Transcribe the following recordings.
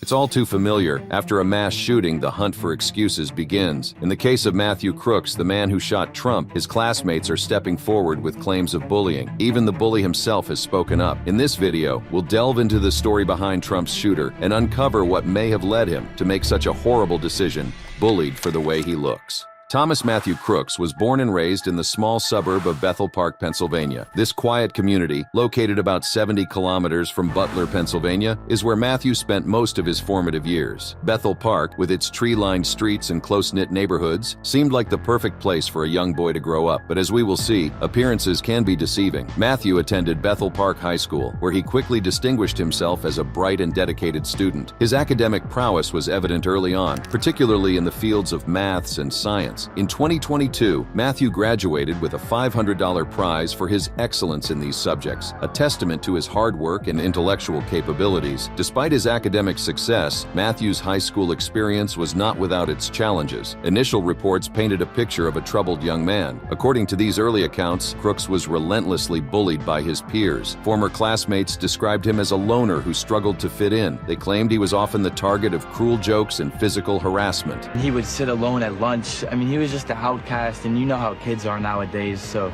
It's all too familiar. After a mass shooting, the hunt for excuses begins. In the case of Matthew Crooks, the man who shot Trump, his classmates are stepping forward with claims of bullying. Even the bully himself has spoken up. In this video, we'll delve into the story behind Trump's shooter and uncover what may have led him to make such a horrible decision, bullied for the way he looks. Thomas Matthew Crooks was born and raised in the small suburb of Bethel Park, Pennsylvania. This quiet community, located about 70 kilometers from Butler, Pennsylvania, is where Matthew spent most of his formative years. Bethel Park, with its tree-lined streets and close-knit neighborhoods, seemed like the perfect place for a young boy to grow up. But as we will see, appearances can be deceiving. Matthew attended Bethel Park High School, where he quickly distinguished himself as a bright and dedicated student. His academic prowess was evident early on, particularly in the fields of maths and science. In 2022, Matthew graduated with a $500 prize for his excellence in these subjects, a testament to his hard work and intellectual capabilities. Despite his academic success, Matthew's high school experience was not without its challenges. Initial reports painted a picture of a troubled young man. According to these early accounts, Crooks was relentlessly bullied by his peers. Former classmates described him as a loner who struggled to fit in. They claimed he was often the target of cruel jokes and physical harassment. He would sit alone at lunch. He was just an outcast, and you know how kids are nowadays, so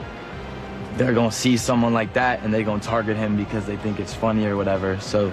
they're gonna see someone like that and they're gonna target him because they think it's funny or whatever. So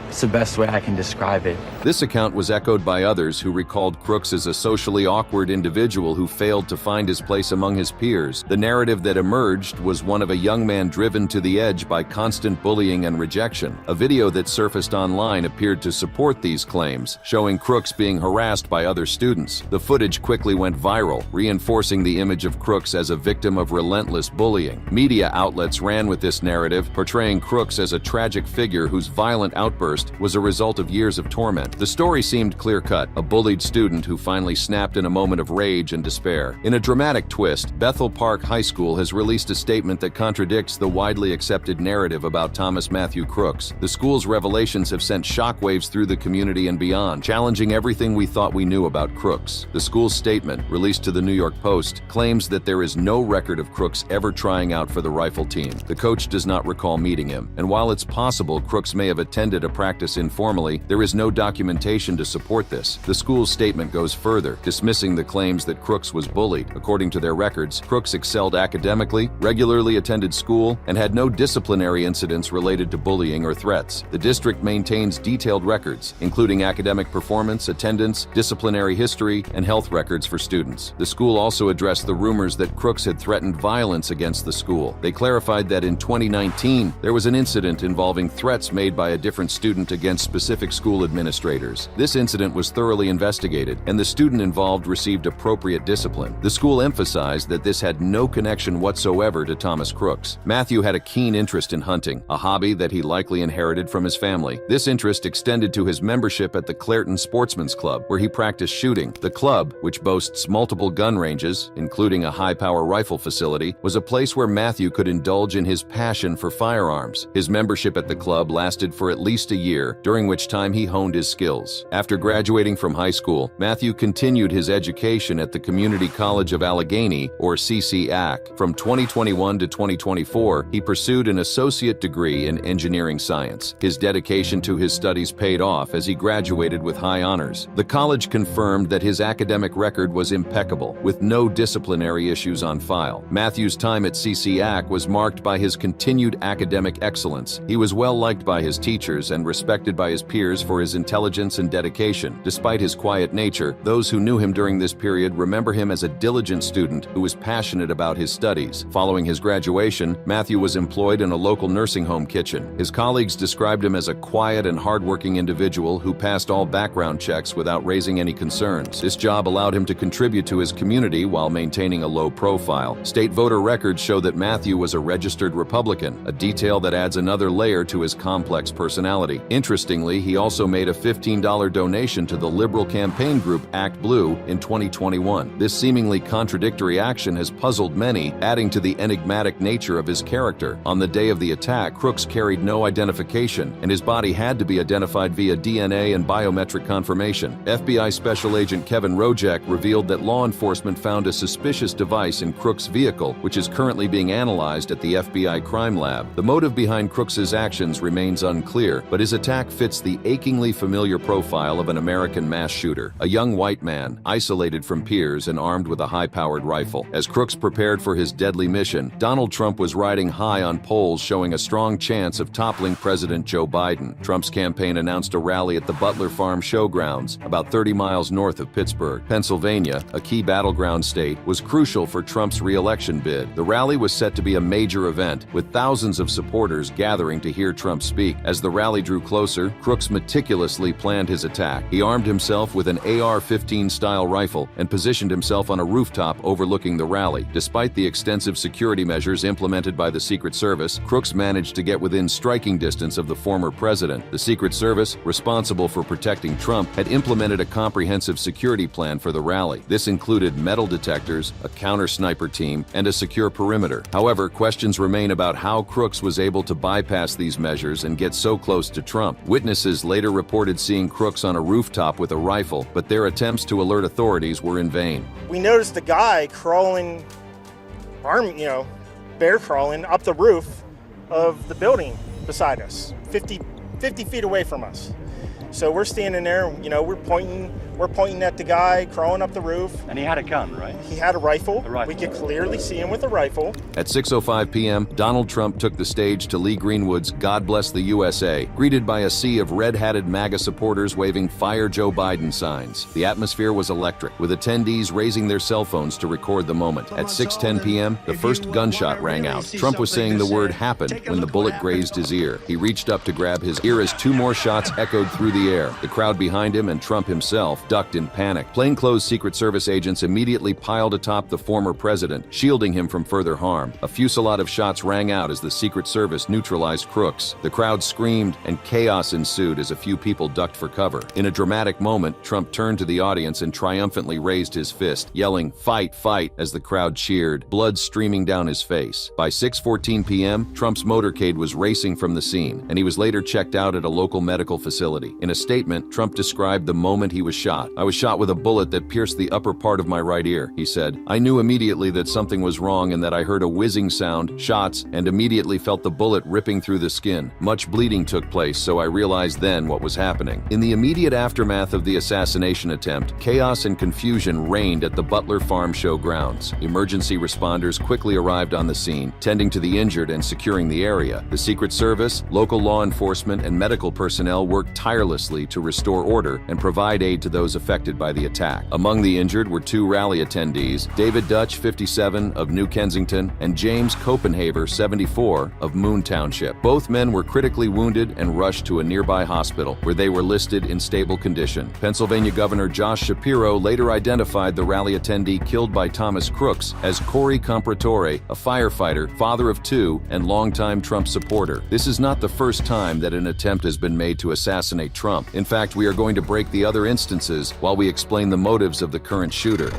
it's the best way I can describe it. This account was echoed by others who recalled Crooks as a socially awkward individual who failed to find his place among his peers. The narrative that emerged was one of a young man driven to the edge by constant bullying and rejection. A video that surfaced online appeared to support these claims, showing Crooks being harassed by other students. The footage quickly went viral, reinforcing the image of Crooks as a victim of relentless bullying. Media outlets ran with this narrative, portraying Crooks as a tragic figure whose violent outburst was a result of years of torment. The story seemed clear-cut, a bullied student who finally snapped in a moment of rage and despair. In a dramatic twist, Bethel Park High School has released a statement that contradicts the widely accepted narrative about Thomas Matthew Crooks. The school's revelations have sent shockwaves through the community and beyond, challenging everything we thought we knew about Crooks. The school's statement, released to the New York Post, claims that there is no record of Crooks ever trying out for the rifle team. The coach does not recall meeting him, and while it's possible Crooks may have attended a practice informally, there is no documentation to support this. The school's statement goes further, dismissing the claims that Crooks was bullied. According to their records, Crooks excelled academically, regularly attended school, and had no disciplinary incidents related to bullying or threats. The district maintains detailed records, including academic performance, attendance, disciplinary history, and health records for students. The school also addressed the rumors that Crooks had threatened violence against the school. They clarified that in 2019, there was an incident involving threats made by a different student against specific school administrators. This incident was thoroughly investigated, and the student involved received appropriate discipline. The school emphasized that this had no connection whatsoever to Thomas Crooks. Matthew had a keen interest in hunting, a hobby that he likely inherited from his family. This interest extended to his membership at the Clairton Sportsman's Club, where he practiced shooting. The club, which boasts multiple gun ranges, including a high-power rifle facility, was a place where Matthew could indulge in his passion for firearms. His membership at the club lasted for at least a year, during which time he honed his skills. After graduating from high school, Matthew continued his education at the Community College of Allegheny, or CCAC. From 2021 to 2024, he pursued an associate degree in engineering science. His dedication to his studies paid off as he graduated with high honors. The college confirmed that his academic record was impeccable, with no disciplinary issues on file. Matthew's time at CCAC was marked by his continued academic excellence. He was well liked by his teachers and respected by his peers for his intelligence and dedication. Despite his quiet nature, those who knew him during this period remember him as a diligent student who was passionate about his studies. Following his graduation, Matthew was employed in a local nursing home kitchen. His colleagues described him as a quiet and hardworking individual who passed all background checks without raising any concerns. This job allowed him to contribute to his community while maintaining a low profile. State voter records show that Matthew was a registered Republican, a detail that adds another layer to his complex personality. Interestingly, he also made a $15 donation to the liberal campaign group Act Blue in 2021. This seemingly contradictory action has puzzled many, adding to the enigmatic nature of his character. On the day of the attack, Crooks carried no identification, and his body had to be identified via DNA and biometric confirmation. FBI Special Agent Kevin Rojek revealed that law enforcement found a suspicious device in Crooks' vehicle, which is currently being analyzed at the FBI crime lab. The motive behind Crooks' actions remains unclear, but his His attack fits the achingly familiar profile of an American mass shooter, a young white man, isolated from peers and armed with a high-powered rifle. As Crooks prepared for his deadly mission, Donald Trump was riding high on polls showing a strong chance of toppling President Joe Biden. Trump's campaign announced a rally at the Butler Farm Showgrounds, about 30 miles north of Pittsburgh. Pennsylvania, a key battleground state, was crucial for Trump's re-election bid. The rally was set to be a major event, with thousands of supporters gathering to hear Trump speak. As the rally drew closer, Crooks meticulously planned his attack. He armed himself with an AR-15 style rifle and positioned himself on a rooftop overlooking the rally. Despite the extensive security measures implemented by the Secret Service, Crooks managed to get within striking distance of the former president. The Secret Service, responsible for protecting Trump, had implemented a comprehensive security plan for the rally. This included metal detectors, a counter-sniper team, and a secure perimeter. However, questions remain about how Crooks was able to bypass these measures and get so close to Trump. Witnesses later reported seeing Crooks on a rooftop with a rifle, but their attempts to alert authorities were in vain. We noticed a guy crawling, bear crawling up the roof of the building beside us, 50 feet away from us. So we're standing there, we're pointing at the guy crawling up the roof. And he had a gun, right? He had a rifle. A rifle. We could clearly see him with a rifle. At 6:05 p.m., Donald Trump took the stage to Lee Greenwood's God Bless the USA, greeted by a sea of red-hatted MAGA supporters waving Fire Joe Biden signs. The atmosphere was electric, with attendees raising their cell phones to record the moment. At 6:10 p.m., the first gunshot rang out. Trump was saying the word happened when the bullet grazed his ear. He reached up to grab his ear as two more shots echoed through the air. The crowd behind him and Trump himself ducked in panic. Plainclothes Secret Service agents immediately piled atop the former president, shielding him from further harm. A fusillade of shots rang out as the Secret Service neutralized Crooks. The crowd screamed, and chaos ensued as a few people ducked for cover. In a dramatic moment, Trump turned to the audience and triumphantly raised his fist, yelling, "Fight, fight," as the crowd cheered, blood streaming down his face. By 6:14 p.m., Trump's motorcade was racing from the scene, and he was later checked out at a local medical facility. In a statement, Trump described the moment he was shot. "I was shot with a bullet that pierced the upper part of my right ear," he said. "I knew immediately that something was wrong and that I heard a whizzing sound, shots, and immediately felt the bullet ripping through the skin. Much bleeding took place, so I realized then what was happening." In the immediate aftermath of the assassination attempt, chaos and confusion reigned at the Butler Farm Show grounds. Emergency responders quickly arrived on the scene, tending to the injured and securing the area. The Secret Service, local law enforcement, and medical personnel worked tirelessly to restore order and provide aid to those affected by the attack. Among the injured were two rally attendees, David Dutch, 57, of New Kensington, and James Copenhaver, 74, of Moon Township. Both men were critically wounded and rushed to a nearby hospital, where they were listed in stable condition. Pennsylvania Governor Josh Shapiro later identified the rally attendee killed by Thomas Crooks as Corey Compratore, a firefighter, father of two, and longtime Trump supporter. This is not the first time that an attempt has been made to assassinate Trump. In fact, we are going to break the other instances while we explain the motives of the current shooter.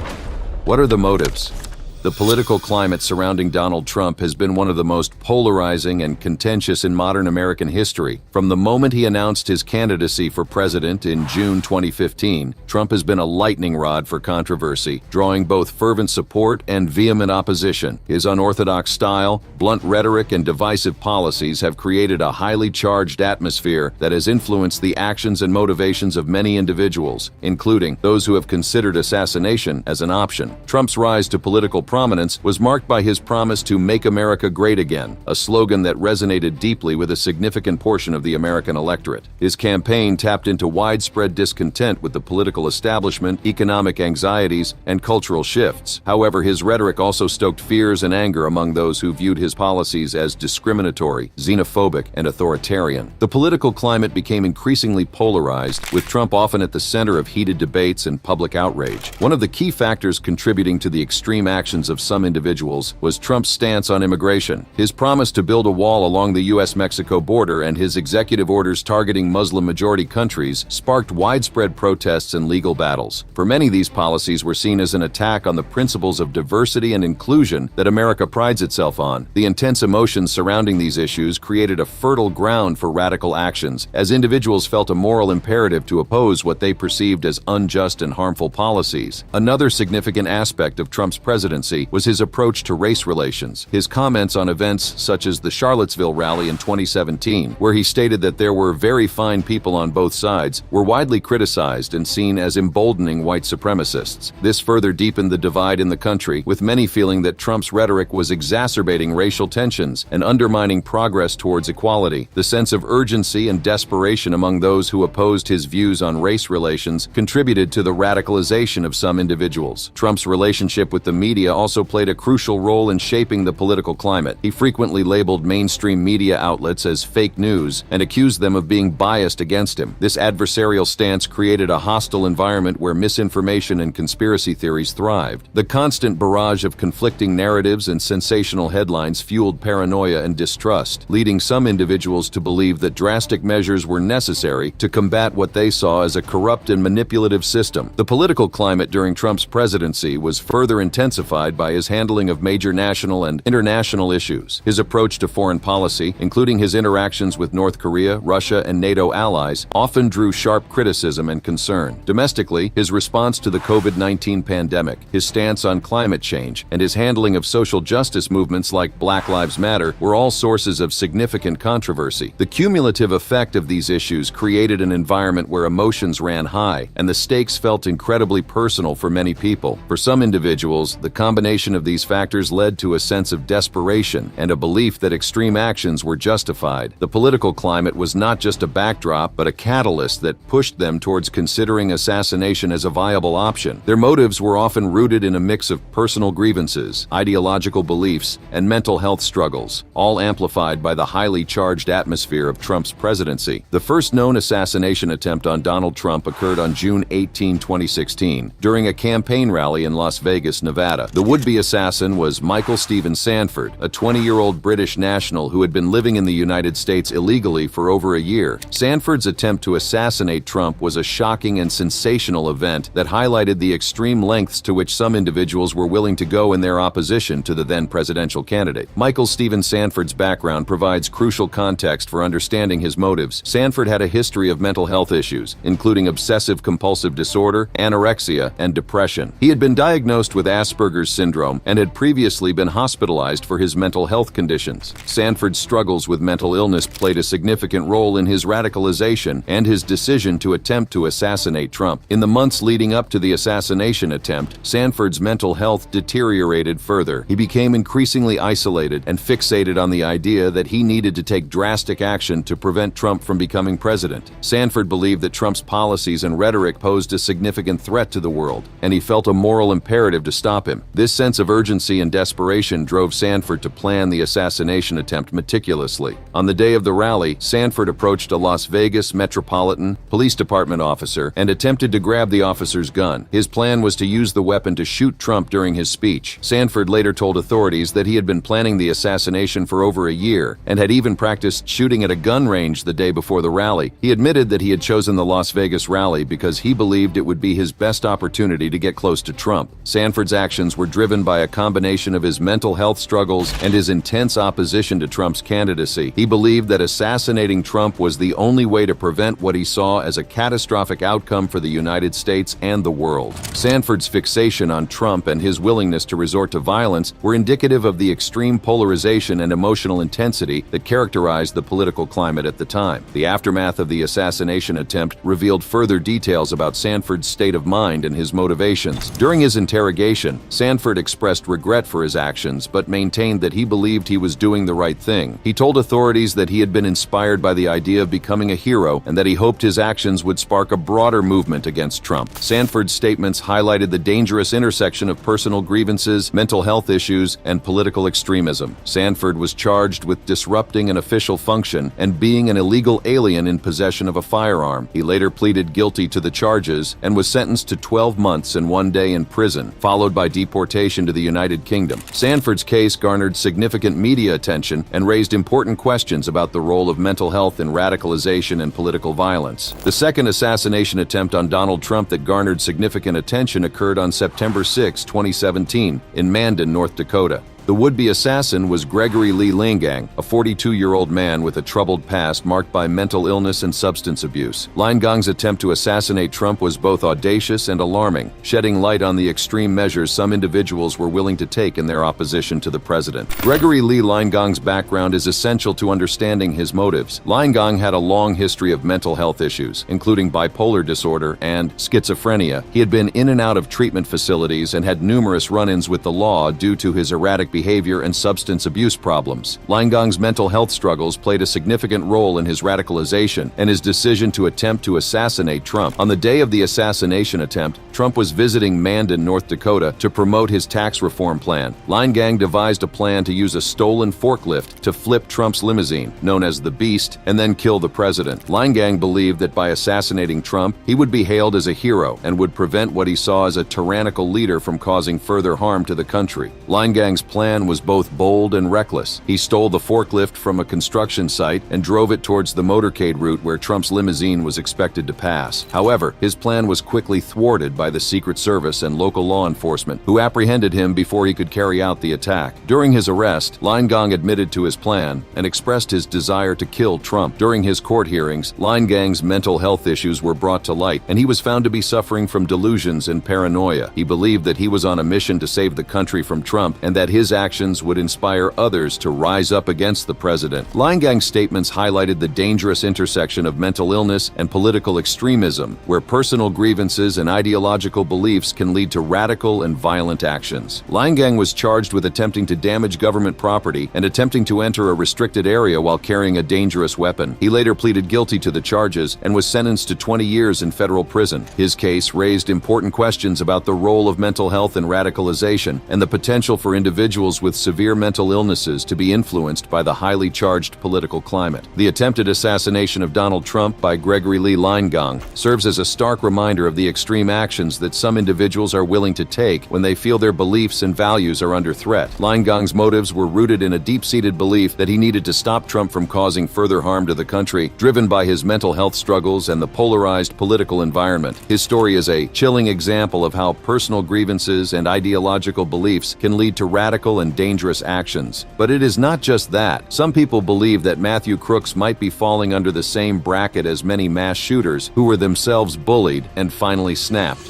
What are the motives? The political climate surrounding Donald Trump has been one of the most polarizing and contentious in modern American history. From the moment he announced his candidacy for president in June 2015, Trump has been a lightning rod for controversy, drawing both fervent support and vehement opposition. His unorthodox style, blunt rhetoric, and divisive policies have created a highly charged atmosphere that has influenced the actions and motivations of many individuals, including those who have considered assassination as an option. Trump's rise to political prominence was marked by his promise to make America great again, a slogan that resonated deeply with a significant portion of the American electorate. His campaign tapped into widespread discontent with the political establishment, economic anxieties, and cultural shifts. However, his rhetoric also stoked fears and anger among those who viewed his policies as discriminatory, xenophobic, and authoritarian. The political climate became increasingly polarized, with Trump often at the center of heated debates and public outrage. One of the key factors contributing to the extreme actions of some individuals was Trump's stance on immigration. His promise to build a wall along the U.S.-Mexico border and his executive orders targeting Muslim-majority countries sparked widespread protests and legal battles. For many, these policies were seen as an attack on the principles of diversity and inclusion that America prides itself on. The intense emotions surrounding these issues created a fertile ground for radical actions, as individuals felt a moral imperative to oppose what they perceived as unjust and harmful policies. Another significant aspect of Trump's presidency presidency was his approach to race relations. His comments on events such as the Charlottesville rally in 2017, where he stated that there were very fine people on both sides, were widely criticized and seen as emboldening white supremacists. This further deepened the divide in the country, with many feeling that Trump's rhetoric was exacerbating racial tensions and undermining progress towards equality. The sense of urgency and desperation among those who opposed his views on race relations contributed to the radicalization of some individuals. Trump's relationship with the media also played a crucial role in shaping the political climate. He frequently labeled mainstream media outlets as fake news and accused them of being biased against him. This adversarial stance created a hostile environment where misinformation and conspiracy theories thrived. The constant barrage of conflicting narratives and sensational headlines fueled paranoia and distrust, leading some individuals to believe that drastic measures were necessary to combat what they saw as a corrupt and manipulative system. The political climate during Trump's presidency was further intensified by his handling of major national and international issues. His approach to foreign policy, including his interactions with North Korea, Russia, and NATO allies, often drew sharp criticism and concern. Domestically, his response to the COVID-19 pandemic, his stance on climate change, and his handling of social justice movements like Black Lives Matter were all sources of significant controversy. The cumulative effect of these issues created an environment where emotions ran high, and the stakes felt incredibly personal for many people. For some individuals, the combination of these factors led to a sense of desperation and a belief that extreme actions were justified. The political climate was not just a backdrop, but a catalyst that pushed them towards considering assassination as a viable option. Their motives were often rooted in a mix of personal grievances, ideological beliefs, and mental health struggles, all amplified by the highly charged atmosphere of Trump's presidency. The first known assassination attempt on Donald Trump occurred on June 18, 2016, during a campaign rally in Las Vegas, Nevada. The would-be assassin was Michael Stephen Sanford, a 20-year-old British national who had been living in the United States illegally for over a year. Sanford's attempt to assassinate Trump was a shocking and sensational event that highlighted the extreme lengths to which some individuals were willing to go in their opposition to the then presidential candidate. Michael Stephen Sanford's background provides crucial context for understanding his motives. Sanford had a history of mental health issues, including obsessive-compulsive disorder, anorexia, and depression. He had been diagnosed with Asperger's syndrome and had previously been hospitalized for his mental health conditions. Sanford's struggles with mental illness played a significant role in his radicalization and his decision to attempt to assassinate Trump. In the months leading up to the assassination attempt, Sanford's mental health deteriorated further. He became increasingly isolated and fixated on the idea that he needed to take drastic action to prevent Trump from becoming president. Sanford believed that Trump's policies and rhetoric posed a significant threat to the world, and he felt a moral imperative to stop him. This sense of urgency and desperation drove Sanford to plan the assassination attempt meticulously. On the day of the rally, Sanford approached a Las Vegas Metropolitan Police Department officer and attempted to grab the officer's gun. His plan was to use the weapon to shoot Trump during his speech. Sanford later told authorities that he had been planning the assassination for over a year and had even practiced shooting at a gun range the day before the rally. He admitted that he had chosen the Las Vegas rally because he believed it would be his best opportunity to get close to Trump. Sanford's actions were driven by a combination of his mental health struggles and his intense opposition to Trump's candidacy. He believed that assassinating Trump was the only way to prevent what he saw as a catastrophic outcome for the United States and the world. Sanford's fixation on Trump and his willingness to resort to violence were indicative of the extreme polarization and emotional intensity that characterized the political climate at the time. The aftermath of the assassination attempt revealed further details about Sanford's state of mind and his motivations. During his interrogation, Sanford expressed regret for his actions but maintained that he believed he was doing the right thing. He told authorities that he had been inspired by the idea of becoming a hero and that he hoped his actions would spark a broader movement against Trump. Sanford's statements highlighted the dangerous intersection of personal grievances, mental health issues, and political extremism. Sanford was charged with disrupting an official function and being an illegal alien in possession of a firearm. He later pleaded guilty to the charges and was sentenced to 12 months and 1 day in prison, followed by deportation to the United Kingdom. Sanford's case garnered significant media attention and raised important questions about the role of mental health in radicalization and political violence. The second assassination attempt on Donald Trump that garnered significant attention occurred on September 6, 2017, in Mandan, North Dakota. The would-be assassin was Gregory Lee Lingang, a 42-year-old man with a troubled past marked by mental illness and substance abuse. Liangang's attempt to assassinate Trump was both audacious and alarming, shedding light on the extreme measures some individuals were willing to take in their opposition to the president. Gregory Lee Liangang's background is essential to understanding his motives. Liangang had a long history of mental health issues, including bipolar disorder and schizophrenia. He had been in and out of treatment facilities and had numerous run-ins with the law due to his erratic behavior and substance abuse problems. Liangang's mental health struggles played a significant role in his radicalization and his decision to attempt to assassinate Trump. On the day of the assassination attempt, Trump was visiting Mandan, North Dakota, to promote his tax reform plan. Liangang devised a plan to use a stolen forklift to flip Trump's limousine, known as the Beast, and then kill the president. Liangang believed that by assassinating Trump, he would be hailed as a hero and would prevent what he saw as a tyrannical leader from causing further harm to the country. Liangang's plan was both bold and reckless. He stole the forklift from a construction site and drove it towards the motorcade route where Trump's limousine was expected to pass. However, his plan was quickly thwarted by the Secret Service and local law enforcement, who apprehended him before he could carry out the attack. During his arrest, Liangang admitted to his plan and expressed his desire to kill Trump. During his court hearings, Liangang's mental health issues were brought to light, and he was found to be suffering from delusions and paranoia. He believed that he was on a mission to save the country from Trump and that his actions would inspire others to rise up against the president. Liangang's statements highlighted the dangerous intersection of mental illness and political extremism, where personal grievances and ideological beliefs can lead to radical and violent actions. Liangang was charged with attempting to damage government property and attempting to enter a restricted area while carrying a dangerous weapon. He later pleaded guilty to the charges and was sentenced to 20 years in federal prison. His case raised important questions about the role of mental health in radicalization and the potential for individuals with severe mental illnesses to be influenced by the highly charged political climate. The attempted assassination of Donald Trump by Gregory Lee Liangang serves as a stark reminder of the extreme actions that some individuals are willing to take when they feel their beliefs and values are under threat. Liangang's motives were rooted in a deep-seated belief that he needed to stop Trump from causing further harm to the country, driven by his mental health struggles and the polarized political environment. His story is a chilling example of how personal grievances and ideological beliefs can lead to radical and dangerous actions. But it is not just that. Some people believe that Matthew Crooks might be falling under the same bracket as many mass shooters who were themselves bullied and finally snapped.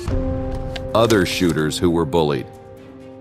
Other shooters who were bullied.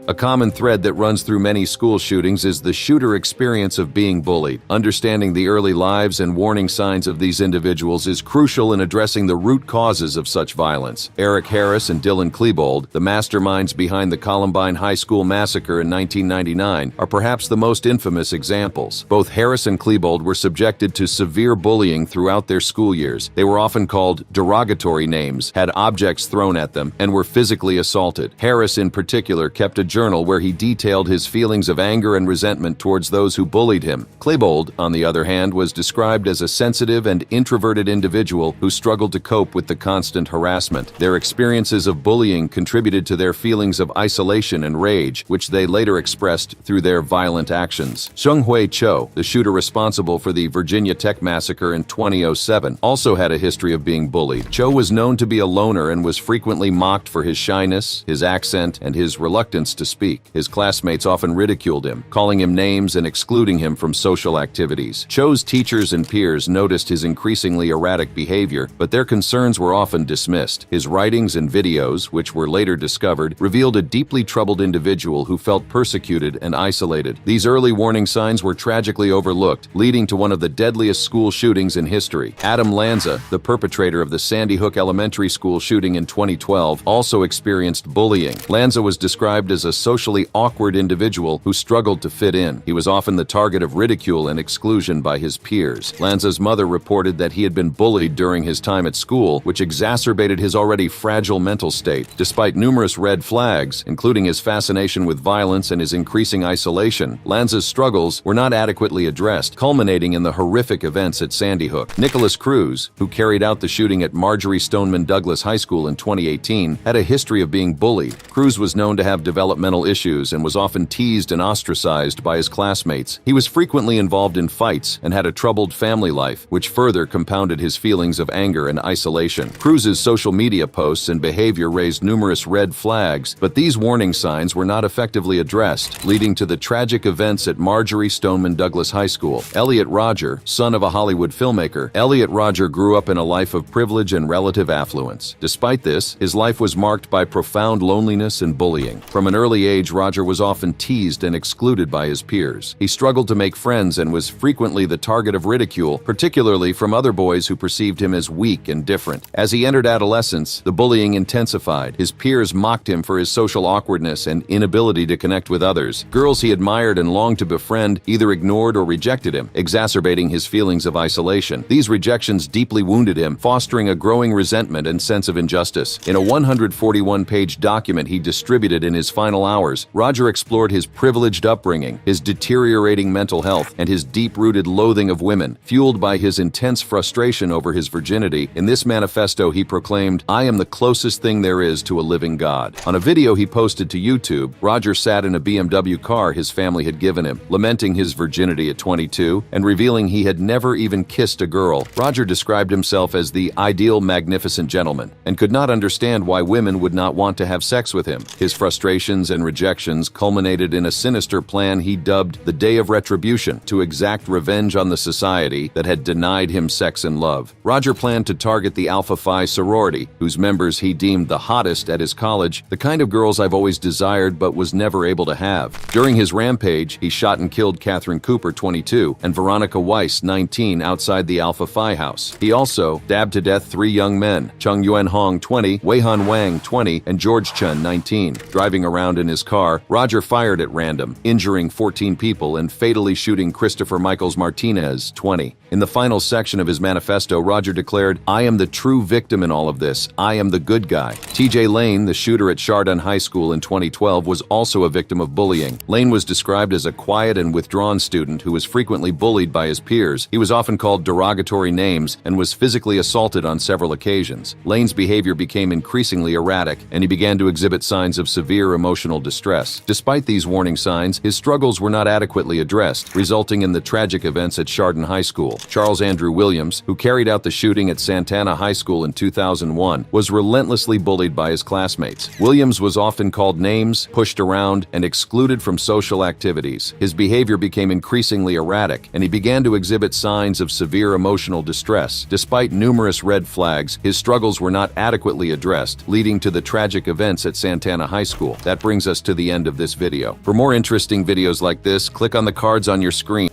A common thread that runs through many school shootings is the shooter experience of being bullied. Understanding the early lives and warning signs of these individuals is crucial in addressing the root causes of such violence. Eric Harris and Dylan Klebold, the masterminds behind the Columbine High School massacre in 1999, are perhaps the most infamous examples. Both Harris and Klebold were subjected to severe bullying throughout their school years. They were often called derogatory names, had objects thrown at them, and were physically assaulted. Harris, in particular, kept a journal where he detailed his feelings of anger and resentment towards those who bullied him. Klebold, on the other hand, was described as a sensitive and introverted individual who struggled to cope with the constant harassment. Their experiences of bullying contributed to their feelings of isolation and rage, which they later expressed through their violent actions. Seung-Hui Cho, the shooter responsible for the Virginia Tech massacre in 2007, also had a history of being bullied. Cho was known to be a loner and was frequently mocked for his shyness, his accent, and his reluctance to speak. His classmates often ridiculed him, calling him names and excluding him from social activities. Cho's teachers and peers noticed his increasingly erratic behavior, but their concerns were often dismissed. His writings and videos, which were later discovered, revealed a deeply troubled individual who felt persecuted and isolated. These early warning signs were tragically overlooked, leading to one of the deadliest school shootings in history. Adam Lanza, the perpetrator of the Sandy Hook Elementary School shooting in 2012, also experienced bullying. Lanza was described as a socially awkward individual who struggled to fit in. He was often the target of ridicule and exclusion by his peers. Lanza's mother reported that he had been bullied during his time at school, which exacerbated his already fragile mental state. Despite numerous red flags, including his fascination with violence and his increasing isolation, Lanza's struggles were not adequately addressed, culminating in the horrific events at Sandy Hook. Nicholas Cruz, who carried out the shooting at Marjorie Stoneman Douglas High School in 2018, had a history of being bullied. Cruz was known to have developmental developmental issues and was often teased and ostracized by his classmates. He was frequently involved in fights and had a troubled family life, which further compounded his feelings of anger and isolation. Crooks's social media posts and behavior raised numerous red flags, but these warning signs were not effectively addressed, leading to the tragic events at Marjorie Stoneman Douglas High School. Elliot Rodger, son of a Hollywood filmmaker, Elliot Rodger grew up in a life of privilege and relative affluence. Despite this, his life was marked by profound loneliness and bullying. From an early age, Rodger was often teased and excluded by his peers. He struggled to make friends and was frequently the target of ridicule, particularly from other boys who perceived him as weak and different. As he entered adolescence, the bullying intensified. His peers mocked him for his social awkwardness and inability to connect with others. Girls he admired and longed to befriend either ignored or rejected him, exacerbating his feelings of isolation. These rejections deeply wounded him, fostering a growing resentment and sense of injustice. In a 141-page document he distributed in his final hours, Rodger explored his privileged upbringing, his deteriorating mental health, and his deep-rooted loathing of women, fueled by his intense frustration over his virginity. In this manifesto, he proclaimed, "I am the closest thing there is to a living God." On a video he posted to YouTube, Rodger sat in a BMW car his family had given him, lamenting his virginity at 22 and revealing he had never even kissed a girl. Rodger described himself as the ideal magnificent gentleman and could not understand why women would not want to have sex with him. His frustrations and rejections culminated in a sinister plan he dubbed the Day of Retribution to exact revenge on the society that had denied him sex and love. Rodger planned to target the Alpha Phi sorority, whose members he deemed the hottest at his college, the kind of girls I've always desired but was never able to have. During his rampage, he shot and killed Catherine Cooper, 22, and Veronica Weiss, 19, outside the Alpha Phi house. He also dabbed to death 3 young men, Chung Yuen Hong, 20, Wei-Han Wang, 20, and George Chun, 19. Driving around in his car, Rodger fired at random, injuring 14 people and fatally shooting Christopher Michaels Martinez, 20. In the final section of his manifesto, Rodger declared, "I am the true victim in all of this. I am the good guy." TJ Lane, the shooter at Chardon High School in 2012, was also a victim of bullying. Lane was described as a quiet and withdrawn student who was frequently bullied by his peers. He was often called derogatory names and was physically assaulted on several occasions. Lane's behavior became increasingly erratic, and he began to exhibit signs of severe emotional distress. Despite these warning signs, his struggles were not adequately addressed, resulting in the tragic events at Chardon High School. Charles Andrew Williams, who carried out the shooting at Santana High School in 2001, was relentlessly bullied by his classmates. Williams was often called names, pushed around, and excluded from social activities. His behavior became increasingly erratic, and he began to exhibit signs of severe emotional distress. Despite numerous red flags, his struggles were not adequately addressed, leading to the tragic events at Santana High School. That brings us to the end of this video. For more interesting videos like this, click on the cards on your screen.